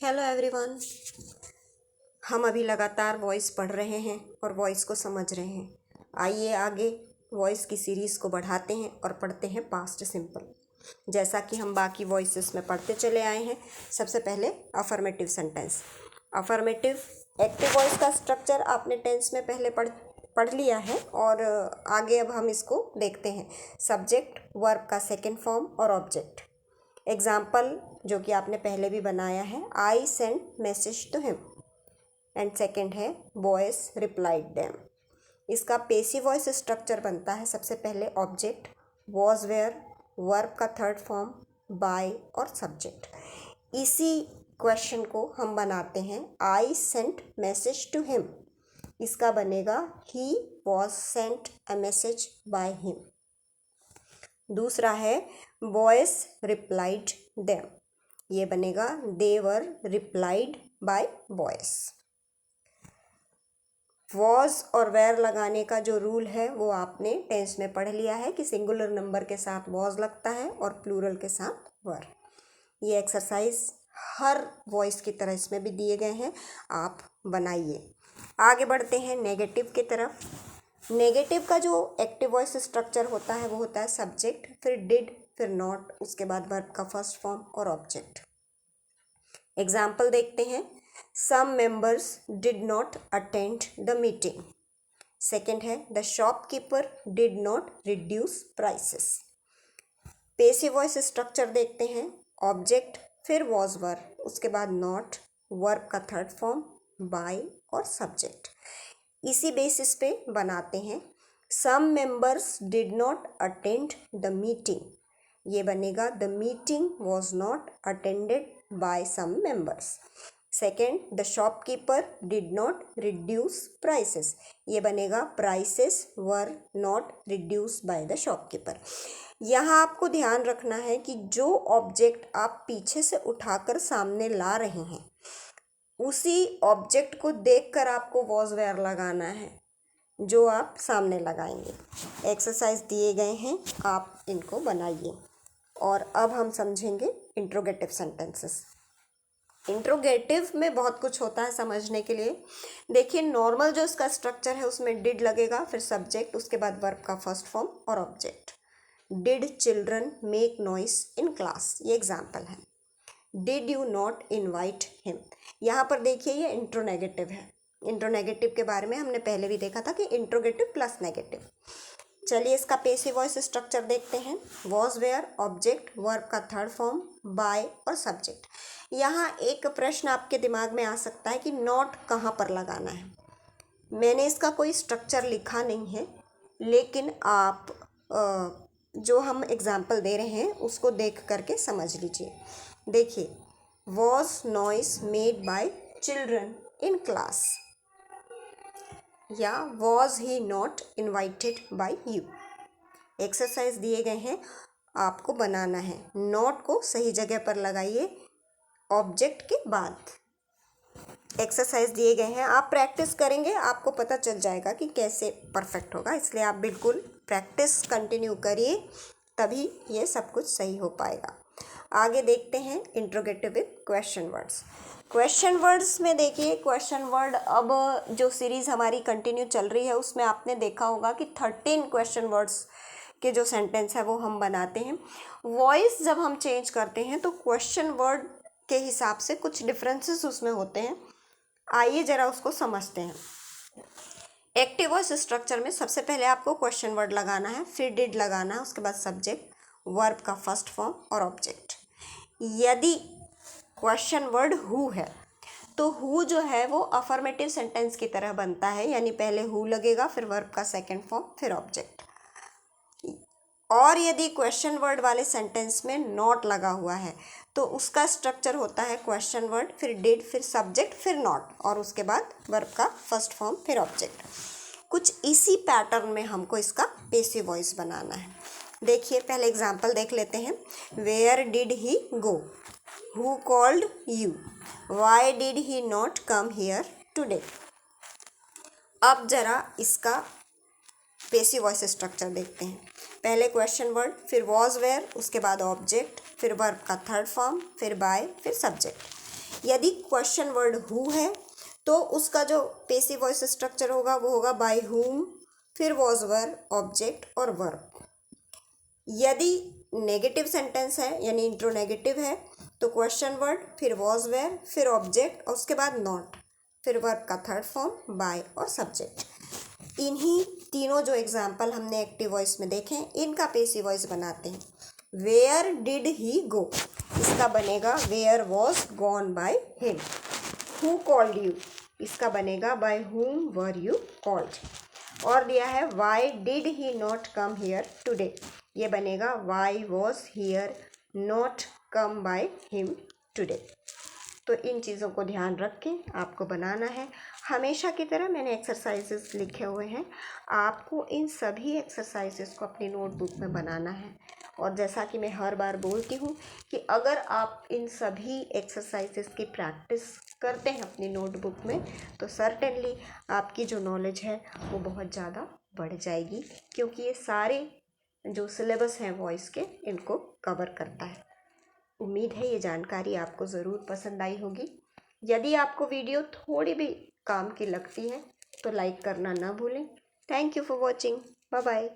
Hello everyone. हम अभी लगातार वॉइस पढ़ रहे हैं और वॉइस को समझ रहे हैं। आइए आगे वॉइस की सीरीज़ को बढ़ाते हैं और पढ़ते हैं पास्ट सिंपल, जैसा कि हम बाकी वॉइसेस में पढ़ते चले आए हैं। सबसे पहले affirmative sentence. Affirmative active voice का स्ट्रक्चर आपने टेंस में पहले पढ़ लिया है और आगे अब हम इसको देखते हैं। सब्जेक्ट, वर्ब का सेकेंड फॉर्म और ऑब्जेक्ट। एग्जाम्पल जो कि आपने पहले भी बनाया है, I send message to him and second है बॉयज रिप्लाइड देम। इसका पेसिव वॉइस स्ट्रक्चर बनता है सबसे पहले ऑब्जेक्ट, वॉज वेयर, वर्ब का थर्ड फॉर्म, बाय और सब्जेक्ट। इसी क्वेश्चन को हम बनाते हैं I sent message to him. इसका बनेगा ही was sent a message by him. दूसरा है बॉयज रिप्लाइड देम। ये बनेगा दे वर रिप्लाइड बाय बॉयज। वॉज और वेयर लगाने का जो रूल है वो आपने टेंस में पढ़ लिया है कि सिंगुलर नंबर के साथ वॉज लगता है और प्लूरल के साथ वर। ये एक्सरसाइज हर वॉइस की तरह इसमें भी दिए गए हैं, आप बनाइए। आगे बढ़ते हैं नेगेटिव की तरफ। नेगेटिव का जो एक्टिव वॉइस स्ट्रक्चर होता है वो होता है सब्जेक्ट, फिर डिड, फिर नॉट, उसके बाद वर्ब का फर्स्ट फॉर्म और ऑब्जेक्ट। एग्जाम्पल देखते हैं। Some members did not attend the meeting. Second है the shopkeeper did not reduce prices. Passive voice structure देखते हैं। ऑब्जेक्ट, फिर वॉज वर, उसके बाद नॉट, वर्ब का थर्ड फॉर्म, बाय और सब्जेक्ट। इसी बेसिस पे बनाते हैं some members did not attend the meeting. ये बनेगा the meeting was not attended by some members. Second, the shopkeeper did not reduce prices. ये बनेगा prices were not reduce by the shopkeeper. यहाँ आपको ध्यान रखना है कि जो ऑब्जेक्ट आप पीछे से उठाकर सामने ला रहे हैं उसी ऑब्जेक्ट को देखकर आपको वॉज वेयर लगाना है जो आप सामने लगाएंगे। एक्सरसाइज दिए गए हैं, आप इनको बनाइए। और अब हम समझेंगे इंट्रोगेटिव सेंटेंसेस। इंट्रोगेटिव में बहुत कुछ होता है समझने के लिए। देखिए, नॉर्मल जो इसका स्ट्रक्चर है उसमें डिड लगेगा, फिर सब्जेक्ट, उसके बाद वर्ब का फर्स्ट फॉर्म और object. Did children make noise in class, ये एग्जाम्पल है। Did you not invite him. यहाँ पर देखिए ये इंट्रोनेगेटिव है। इंट्रोनेगेटिव के बारे में हमने पहले भी देखा था कि इंट्रोगेटिव प्लस नेगेटिव। चलिए इसका पेसिव वॉइस स्ट्रक्चर देखते हैं। वॉज वेयर, ऑब्जेक्ट, वर्ब का थर्ड फॉर्म, बाय और सब्जेक्ट। यहाँ एक प्रश्न आपके दिमाग में आ सकता है कि नॉट कहाँ पर लगाना है। मैंने इसका कोई स्ट्रक्चर लिखा नहीं है, लेकिन आप जो हम एग्जाम्पल दे रहे हैं उसको देख करके समझ लीजिए। देखिए, was noise made by children in class, या was he not invited by you. Exercise दिए गए हैं, आपको बनाना है। नॉट को सही जगह पर लगाइए ऑब्जेक्ट के बाद। एक्सरसाइज दिए गए हैं, आप प्रैक्टिस करेंगे, आपको पता चल जाएगा कि कैसे परफेक्ट होगा। इसलिए आप बिल्कुल प्रैक्टिस कंटिन्यू करिए, तभी ये सब कुछ सही हो पाएगा। आगे देखते हैं interrogative with question words. Question words में देखिए, क्वेश्चन वर्ड अब जो सीरीज़ हमारी कंटिन्यू चल रही है उसमें आपने देखा होगा कि 13 क्वेश्चन वर्ड्स के जो सेंटेंस है वो हम बनाते हैं। वॉइस जब हम चेंज करते हैं तो क्वेश्चन वर्ड के हिसाब से कुछ डिफरेंसेस उसमें होते हैं। आइए ज़रा उसको समझते हैं। एक्टिव वॉइस स्ट्रक्चर में सबसे पहले आपको क्वेश्चन वर्ड लगाना है, फिर डिड लगाना है, उसके बाद सब्जेक्ट, वर्ब का फर्स्ट फॉर्म और ऑब्जेक्ट। यदि क्वेश्चन वर्ड हु है तो हु जो है वो अफर्मेटिव सेंटेंस की तरह बनता है, यानी पहले हु लगेगा, फिर वर्ब का सेकेंड फॉर्म, फिर ऑब्जेक्ट। और यदि क्वेश्चन वर्ड वाले सेंटेंस में नॉट लगा हुआ है तो उसका स्ट्रक्चर होता है क्वेश्चन वर्ड, फिर डिड, फिर सब्जेक्ट, फिर नॉट, और उसके बाद वर्ब का फर्स्ट फॉर्म, फिर ऑब्जेक्ट। कुछ इसी पैटर्न में हमको इसका पेसिव वॉइस बनाना है। देखिए, पहले एग्जाम्पल देख लेते हैं। Where did he go, who called you, why did he not come here today. अब जरा इसका पेसिव वॉइस स्ट्रक्चर देखते हैं। पहले क्वेश्चन वर्ड, फिर वॉज वेयर, उसके बाद ऑब्जेक्ट, फिर वर्ब का थर्ड फॉर्म, फिर बाय, फिर सब्जेक्ट। यदि क्वेश्चन वर्ड हु है तो उसका जो पेसिव वॉइस स्ट्रक्चर होगा वो होगा बाय हुम, फिर वॉज वर, ऑब्जेक्ट और वर्ब। यदि नेगेटिव सेंटेंस है यानी इंट्रोनेगेटिव है तो क्वेश्चन वर्ड, फिर वॉज वेयर, फिर ऑब्जेक्ट और उसके बाद नॉट, फिर वर्ब का थर्ड फॉर्म बाय और सब्जेक्ट। इन्हीं तीनों जो एग्जाम्पल हमने एक्टिव वॉइस में देखे हैं इनका पेसिव वॉइस बनाते हैं। वेयर डिड ही गो, इसका बनेगा where was gone by him. Who called you, इसका बनेगा by whom were you called. और दिया है Y did he not come here today, ये बनेगा why was here not come by him today. तो इन चीज़ों को ध्यान रख के आपको बनाना है। हमेशा की तरह मैंने एक्सरसाइजेस लिखे हुए हैं, आपको इन सभी एक्सरसाइजेस को अपनी नोटबुक में बनाना है। और जैसा कि मैं हर बार बोलती हूँ कि अगर आप इन सभी एक्सरसाइजेस की प्रैक्टिस करते हैं अपनी नोटबुक में तो सर्टेनली आपकी जो नॉलेज है वो बहुत ज़्यादा बढ़ जाएगी, क्योंकि ये सारे जो सिलेबस हैं वॉइस के इनको कवर करता है। उम्मीद है ये जानकारी आपको ज़रूर पसंद आई होगी। यदि आपको वीडियो थोड़ी भी काम की लगती है तो लाइक करना ना भूलें। Thank you for watching. Bye bye.